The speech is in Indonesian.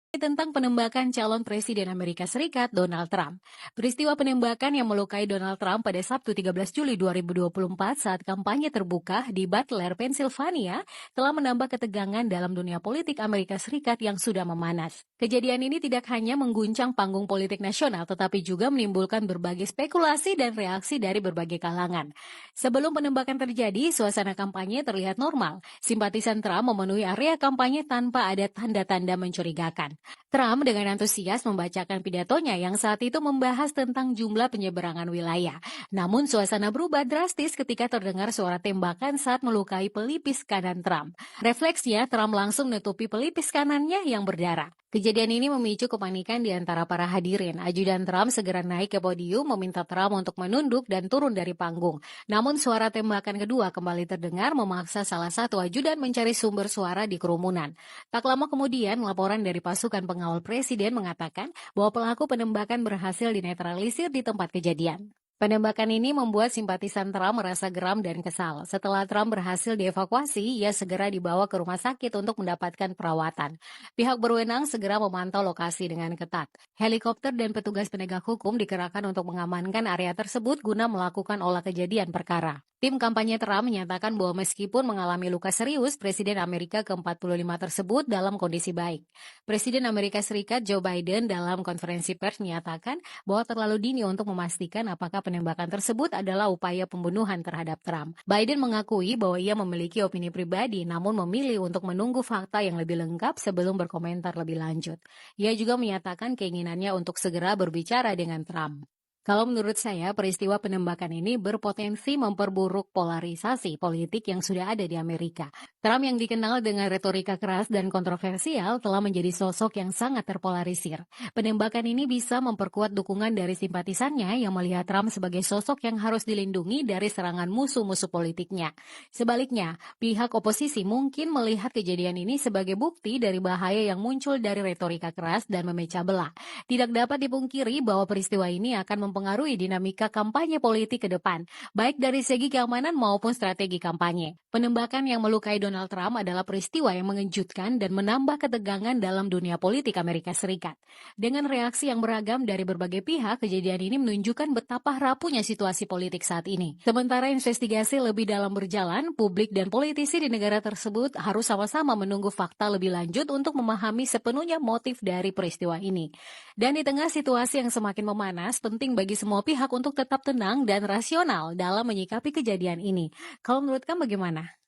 Tentang penembakan calon presiden Amerika Serikat Donald Trump. Peristiwa penembakan yang melukai Donald Trump pada Sabtu 13 Juli 2024 saat kampanye terbuka di Butler, Pennsylvania telah menambah ketegangan dalam dunia politik Amerika Serikat yang sudah memanas. Kejadian ini tidak hanya mengguncang panggung politik nasional tetapi juga menimbulkan berbagai spekulasi dan reaksi dari berbagai kalangan. Sebelum penembakan terjadi, suasana kampanye terlihat normal. Simpatisan Trump memenuhi area kampanye tanpa ada tanda-tanda mencurigakan. Trump dengan antusias membacakan pidatonya yang saat itu membahas tentang jumlah penyeberangan wilayah. Namun suasana berubah drastis ketika terdengar suara tembakan saat melukai pelipis kanan Trump. Refleksnya, Trump langsung menutupi pelipis kanannya yang berdarah. Kejadian ini memicu kepanikan di antara para hadirin. Ajudan Trump segera naik ke podium meminta Trump untuk menunduk dan turun dari panggung. Namun suara tembakan kedua kembali terdengar memaksa salah satu ajudan mencari sumber suara di kerumunan. Tak lama kemudian, laporan dari pasukan pengawal presiden mengatakan bahwa pelaku penembakan berhasil dinetralisir di tempat kejadian. Penembakan ini membuat simpatisan Trump merasa geram dan kesal. Setelah Trump berhasil dievakuasi, ia segera dibawa ke rumah sakit untuk mendapatkan perawatan. Pihak berwenang segera memantau lokasi dengan ketat. Helikopter dan petugas penegak hukum dikerahkan untuk mengamankan area tersebut guna melakukan olah kejadian perkara. Tim kampanye Trump menyatakan bahwa meskipun mengalami luka serius, Presiden Amerika ke-45 tersebut dalam kondisi baik. Presiden Amerika Serikat Joe Biden dalam konferensi pers menyatakan bahwa terlalu dini untuk memastikan apakah penembakan tersebut adalah upaya pembunuhan terhadap Trump. Biden mengakui bahwa ia memiliki opini pribadi namun memilih untuk menunggu fakta yang lebih lengkap sebelum berkomentar lebih lanjut. Ia juga menyatakan keinginannya untuk segera berbicara dengan Trump. Kalau menurut saya, peristiwa penembakan ini berpotensi memperburuk polarisasi politik yang sudah ada di Amerika. Trump yang dikenal dengan retorika keras dan kontroversial telah menjadi sosok yang sangat terpolarisir. Penembakan ini bisa memperkuat dukungan dari simpatisannya yang melihat Trump sebagai sosok yang harus dilindungi dari serangan musuh-musuh politiknya. Sebaliknya, pihak oposisi mungkin melihat kejadian ini sebagai bukti dari bahaya yang muncul dari retorika keras dan memecah belah. Tidak dapat dipungkiri bahwa peristiwa ini akan mempengaruhi dinamika kampanye politik ke depan, baik dari segi keamanan maupun strategi kampanye. Penembakan yang melukai Donald Trump adalah peristiwa yang mengejutkan dan menambah ketegangan dalam dunia politik Amerika Serikat. Dengan reaksi yang beragam dari berbagai pihak, kejadian ini menunjukkan betapa rapuhnya situasi politik saat ini. Sementara investigasi lebih dalam berjalan, publik dan politisi di negara tersebut harus sama-sama menunggu fakta lebih lanjut untuk memahami sepenuhnya motif dari peristiwa ini. Dan di tengah situasi yang semakin memanas, penting bagi semua pihak untuk tetap tenang dan rasional dalam menyikapi kejadian ini. Kalau menurut kamu bagaimana?